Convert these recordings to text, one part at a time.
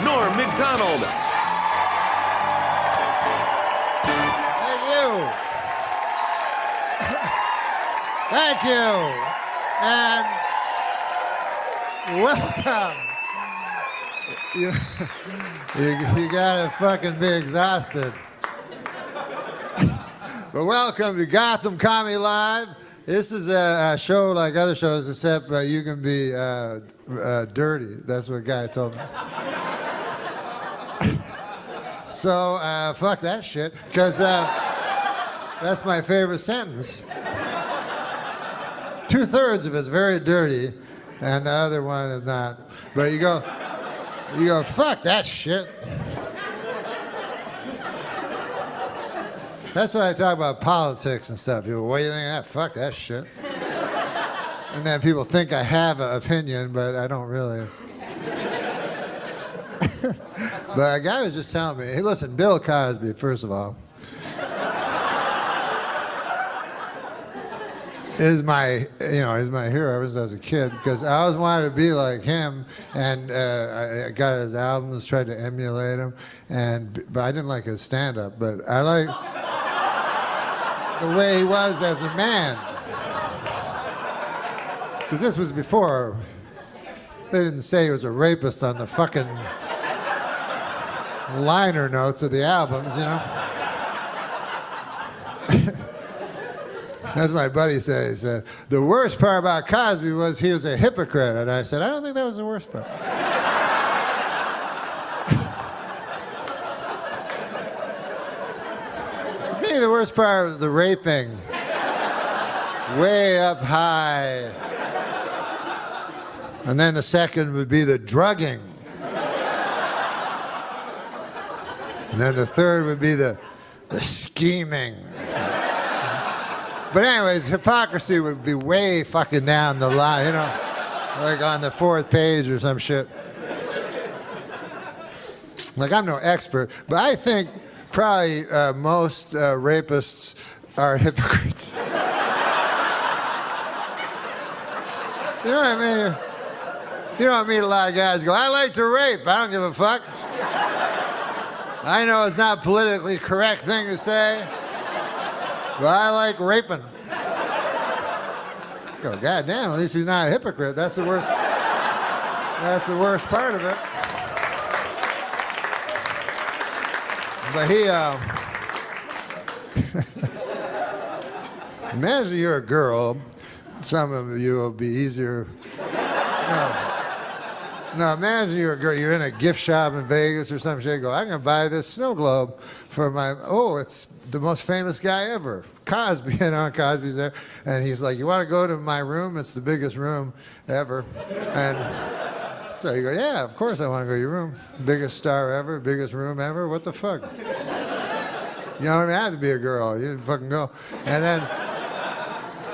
Norm Macdonald. Thank you. Thank you. And welcome. You gotta fucking be exhausted. But welcome to Gotham Comedy Live. This is a show like other shows, except you can be dirty. That's what a guy told me. So fuck that shit, because that's my favorite sentence. 2/3 of it's very dirty, and the other one is not. But you go, fuck that shit. That's why I talk about politics and stuff. People, what do you think of that? Fuck that shit. And then people think I have an opinion, but I don't really. But a guy was just telling me, hey, listen, Bill Cosby, first of all, is my hero ever since I was a kid, because I always wanted to be like him, and I got his albums, tried to emulate him, but I didn't like his stand-up, but I like the way he was as a man. Because this was before, they didn't say he was a rapist on the fucking liner notes of the albums, you know? That's what my buddy said. He said, the worst part about Cosby was he was a hypocrite. And I said, I don't think that was the worst part. To me, the worst part was the raping. Way up high. And then the second would be the drugging. And then the third would be the scheming. But anyways, hypocrisy would be way fucking down the line, you know, like on the 4th page or some shit. Like, I'm no expert, but I think probably most rapists are hypocrites. You know what I mean? You know, I meet a lot of guys who go, I like to rape, I don't give a fuck. I know it's not a politically correct thing to say, but I like raping. Go, goddamn, at least he's not a hypocrite. That's the worst. That's the worst part of it. But he, imagine you're a girl. Some of you will be easier. No, imagine you're a girl, you're in a gift shop in Vegas or some shit, go, I'm gonna buy this snow globe for it's the most famous guy ever, Cosby, you know, Cosby's there, and he's like, you wanna go to my room? It's the biggest room ever. And so you go, yeah, of course I wanna go to your room. Biggest star ever, biggest room ever, what the fuck? You don't even have to be a girl, you fucking go. And then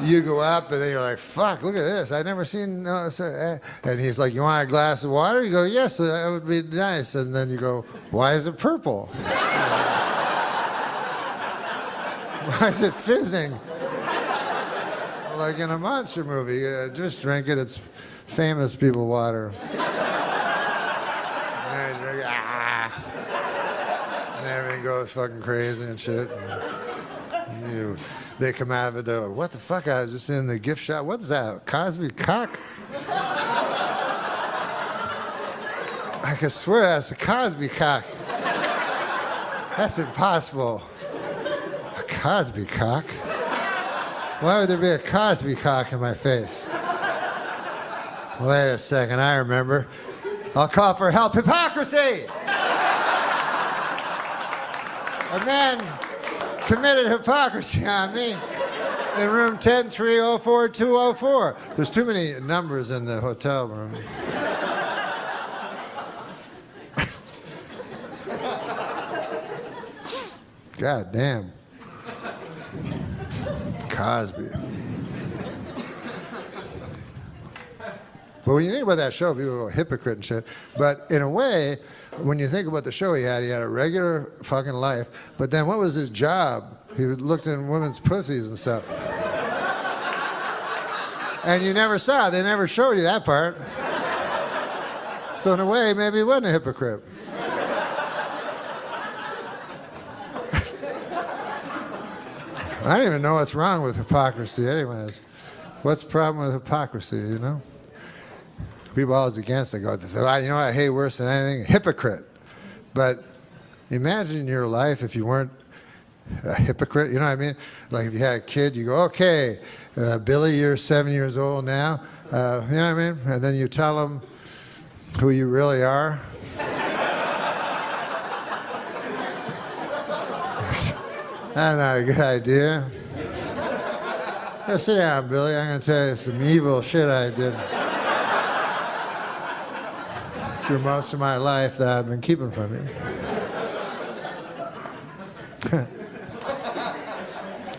you go up, and then you're like, fuck, look at this. I've never seen... And he's like, you want a glass of water? You go, yes, that would be nice. And then you go, why is it purple? Why is it fizzing? Like in a monster movie. Just drink it. It's famous people water. And you drink it, and everything goes fucking crazy and shit. And they come out of it, they're like, what the fuck? I was just in the gift shop. What's that? Cosby cock? I can swear that's a Cosby cock. That's impossible. A Cosby cock? Why would there be a Cosby cock in my face? Wait a second, I remember. I'll call for help. Hypocrisy! A man committed hypocrisy on me in room 10304-204. There's too many numbers in the hotel room. God damn. Cosby. But when you think about that show, people go hypocrite and shit. But in a way, when you think about the show he had a regular fucking life. But then what was his job? He looked in women's pussies and stuff. And you never saw it. They never showed you that part. So in a way, maybe he wasn't a hypocrite. I don't even know what's wrong with hypocrisy anyways. What's the problem with hypocrisy, you know? People are always against it. Go, you know what I hate worse than anything? Hypocrite. But imagine your life if you weren't a hypocrite, you know what I mean? Like if you had a kid, you go, okay, Billy, you're 7 years old now. You know what I mean? And then you tell them who you really are. That's not a good idea. Sit down, Billy. I'm going to tell you some evil shit I did through most of my life that I've been keeping from you.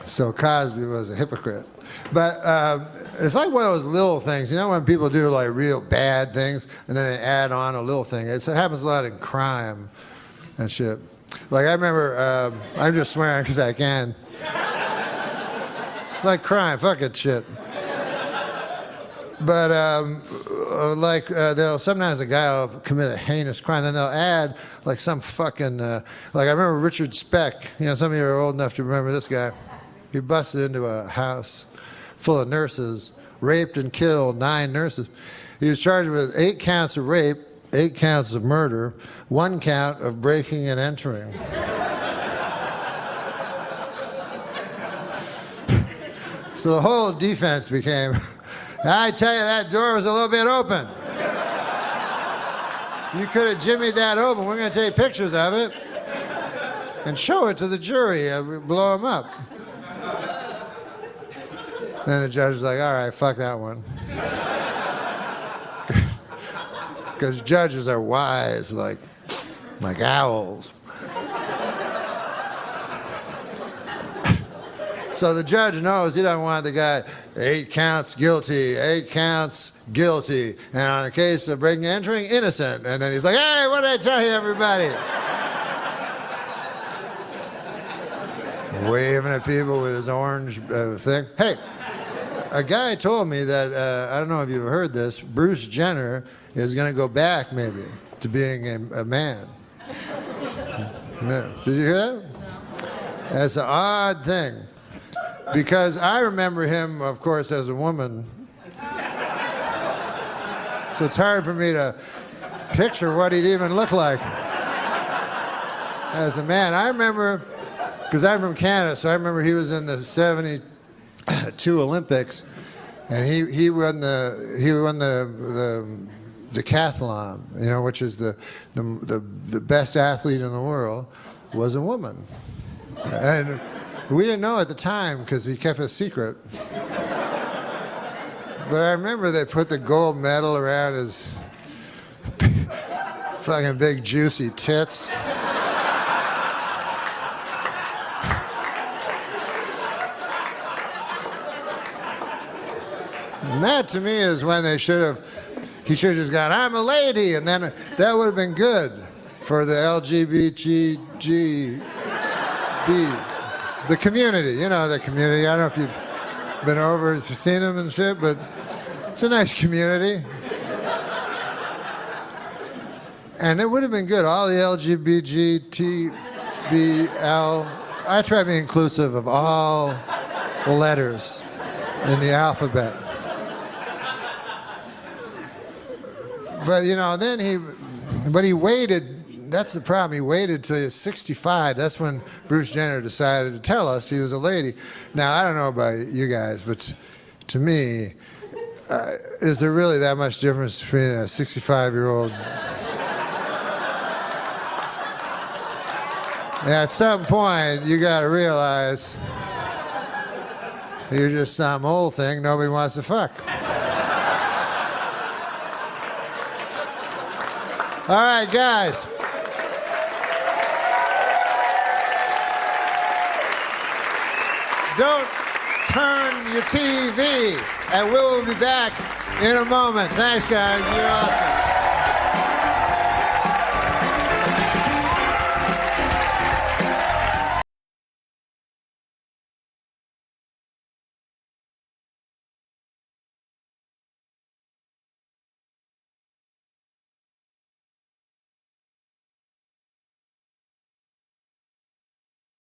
So Cosby was a hypocrite. But it's like one of those little things. You know when people do like real bad things and then they add on a little thing? It happens a lot in crime and shit. Like I remember, I'm just swearing because I can. Like crime, fuck it, shit. But sometimes a guy will commit a heinous crime, then they'll add like some fucking, like I remember Richard Speck. You know, some of you are old enough to remember this guy. He busted into a house full of nurses, raped and killed 9 nurses. He was charged with 8 counts of rape, 8 counts of murder, 1 count of breaking and entering. So the whole defense became, I tell you, that door was a little bit open. You could have jimmied that open. We're going to take pictures of it and show it to the jury. Blow them up. Then the judge was like, all right, fuck that one. Because judges are wise, like owls. So the judge knows he doesn't want the guy, 8 counts guilty, 8 counts guilty, and on the case of breaking and entering, innocent. And then he's like, hey, what did I tell you, everybody? Waving at people with his orange thing. Hey, a guy told me that, I don't know if you've heard this, Bruce Jenner is going to go back, maybe, to being a man. Did you hear that? That's an odd thing. Because I remember him, of course, as a woman. So it's hard for me to picture what he'd even look like as a man. I remember, because I'm from Canada, so I remember he was in the 72 Olympics, and he won the decathlon, you know, which is the best athlete in the world, was a woman. And we didn't know at the time because he kept it secret. But I remember they put the gold medal around his fucking big juicy tits. And that to me is when he should have just gone, I'm a lady, and then that would have been good for the LGBTG. The community, you know, the community. I don't know if you've been over and seen them and shit, but it's a nice community. And it would have been good. All the LGBTBL. I try to be inclusive of all the letters in the alphabet. But, you know, then he waited. That's the problem. He waited till he was 65. That's when Bruce Jenner decided to tell us he was a lady. Now, I don't know about you guys, but to me, is there really that much difference between a 65-year-old? At some point, you got to realize you're just some old thing nobody wants to fuck. All right, guys. Don't turn your TV, and we'll be back in a moment. Thanks, guys. You're awesome.